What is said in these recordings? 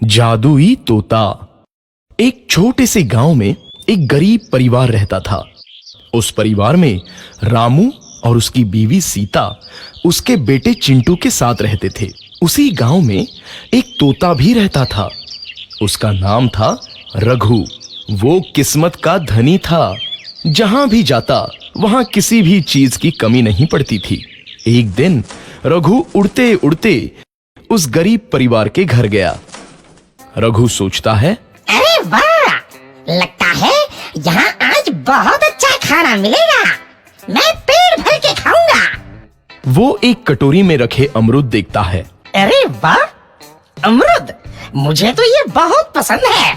जादुई तोता। एक छोटे से गांव में एक गरीब परिवार रहता था। उस परिवार में रामू और उसकी बीवी सीता उसके बेटे चिंटू के साथ रहते थे। उसी गांव में एक तोता भी रहता था। उसका नाम था रघु। वो किस्मत का धनी था। जहां भी जाता वहां किसी भी चीज की कमी नहीं पड़ती थी। एक दिन रघु उड़ते उड़ते उस गरीब परिवार के घर गया। रघु सोचता है, अरे वाह, लगता है यहाँ आज बहुत अच्छा खाना मिलेगा। मैं पेट भर के खाऊंगा। वो एक कटोरी में रखे अमरूद देखता है। अरे वाह, अमरूद मुझे तो ये बहुत पसंद है।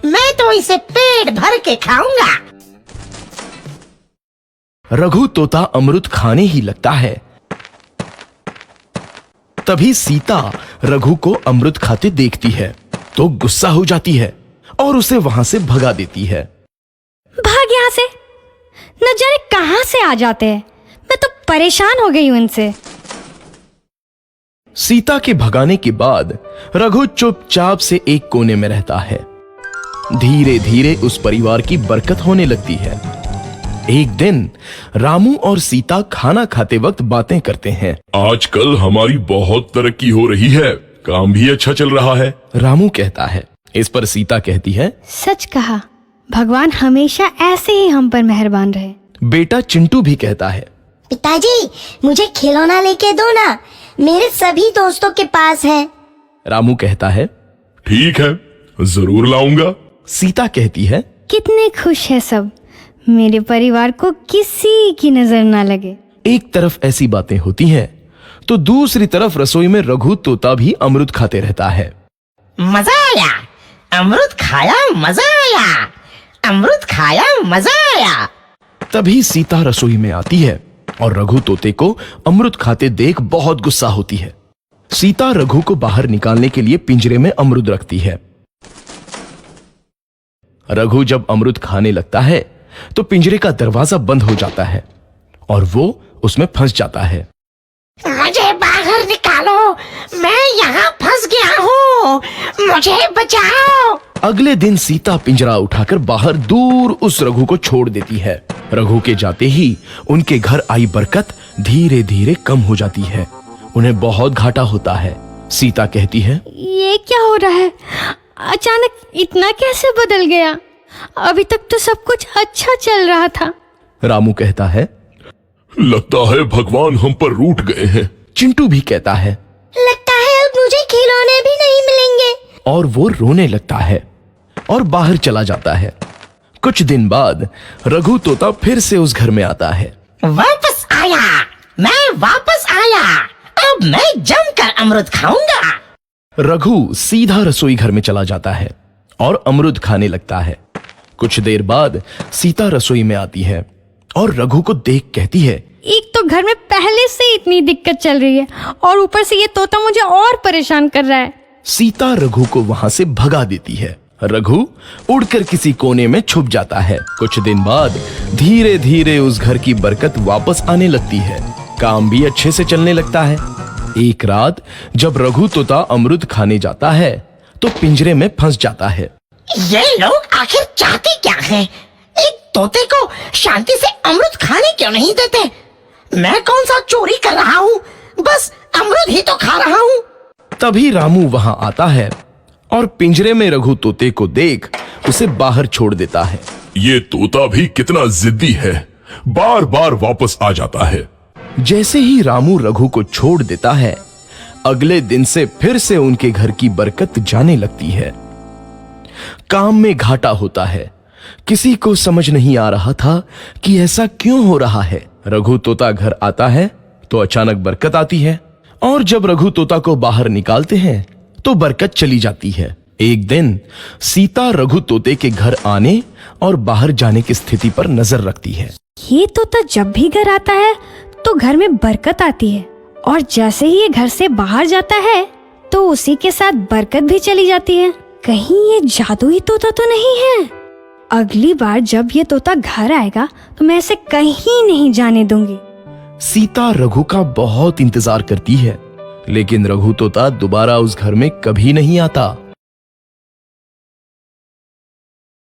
मैं तो इसे पेट भर के खाऊंगा। रघु तोता अमरूद खाने ही लगता है। तभी सीता रघु को अमरूद खाते देखती है तो गुस्सा हो जाती है और उसे वहां से भगा देती है। भाग यहाँ से, न जाने कहां से आ जाते हैं। मैं तो परेशान हो गई हूं इनसे। सीता के भगाने के बाद रघु चुपचाप से एक कोने में रहता है। धीरे धीरे उस परिवार की बरकत होने लगती है। एक दिन रामू और सीता खाना खाते वक्त बातें करते हैं। आजकल हमारी बहुत तरक्की हो रही है, काम भी अच्छा चल रहा है। रामू कहता है। इस पर सीता कहती है, सच कहा, भगवान हमेशा ऐसे ही हम पर मेहरबान रहे। बेटा चिंटू भी कहता है, पिताजी मुझे खिलौना लेके दो ना, मेरे सभी दोस्तों के पास है। रामू कहता है, ठीक है, जरूर लाऊंगा। सीता कहती है, कितने खुश है सब, मेरे परिवार को किसी की नजर ना लगे। एक तरफ ऐसी बातें होती हैं तो दूसरी तरफ रसोई में रघु तोता भी अमरूद खाते रहता है। मजा आया, अमरूद खाया, मजा आया, अमरूद खाया, मजा आया। तभी सीता रसोई में आती है और रघु तोते को अमरूद खाते देख बहुत गुस्सा होती है। सीता रघु को बाहर निकालने के लिए पिंजरे में अमरूद रखती है। रघु जब अमरूद खाने लगता है तो पिंजरे का दरवाजा बंद हो जाता है और वो उसमें फंस जाता है। मुझे बाहर निकालो, मैं यहाँ फंस गया हूँ, मुझे बचाओ। अगले दिन सीता पिंजरा उठाकर बाहर दूर उस रघु को छोड़ देती है। रघु के जाते ही उनके घर आई बरकत धीरे धीरे कम हो जाती है। उन्हें बहुत घाटा होता है। सीता कहती है, ये क्या हो रहा है, अचानक इतना कैसे बदल गया? अभी तक तो सब कुछ अच्छा चल रहा था। रामू कहता है, लगता है भगवान हम पर रूठ गए हैं। चिंटू भी कहता है, लगता है अब मुझे खिलौने भी नहीं मिलेंगे। और वो रोने लगता है और बाहर चला जाता है। कुछ दिन बाद रघु तोता फिर से उस घर में आता है। वापस आया, मैं वापस आया, अब मैं जमकर अमरूद खाऊंगा। रघु सीधा रसोई घर में चला जाता है और अमरूद खाने लगता है। कुछ देर बाद सीता रसोई में आती है और रघु को देख कहती है, एक तो घर में पहले से इतनी दिक्कत चल रही है और ऊपर से ये तोता मुझे और परेशान कर रहा है। सीता रघु को वहां से भगा देती है। रघु उड़कर किसी कोने में छुप जाता है। कुछ दिन बाद धीरे धीरे उस घर की बरकत वापस आने लगती है। काम भी अच्छे से चलने लगता है। एक रात जब रघु तोता अमरूद खाने जाता है तो पिंजरे में फंस जाता है। ये लोग आखिर चाहते क्या हैं? एक तोते को शांति से अमरूद खाने क्यों नहीं देते? मैं कौन सा चोरी कर रहा हूँ? बस अमरूद ही तो खा रहा हूँ। तभी रामू वहां आता है और पिंजरे में रघु तोते को देख उसे बाहर छोड़ देता है। ये तोता भी कितना जिद्दी है, बार बार वापस आ जाता है। जैसे ही रामू रघु को छोड़ देता है, अगले दिन से फिर से उनके घर की बरकत जाने लगती है। काम में घाटा होता है। किसी को समझ नहीं आ रहा था कि ऐसा क्यों हो रहा है। रघु तोता घर आता है तो अचानक बरकत आती है और जब रघु तोता को बाहर निकालते हैं तो बरकत चली जाती है। एक दिन सीता रघु तोते के घर आने और बाहर जाने की स्थिति पर नजर रखती है। ये तोता जब भी घर आता है तो घर में बरकत आती है और जैसे ही ये घर से बाहर जाता है तो उसी के साथ बरकत भी चली जाती है। कहीं ये जादुई तोता तो नहीं है? अगली बार जब ये तोता घर आएगा तो मैं इसे कहीं नहीं जाने दूंगी। सीता रघु का बहुत इंतजार करती है लेकिन रघु तोता दोबारा उस घर में कभी नहीं आता।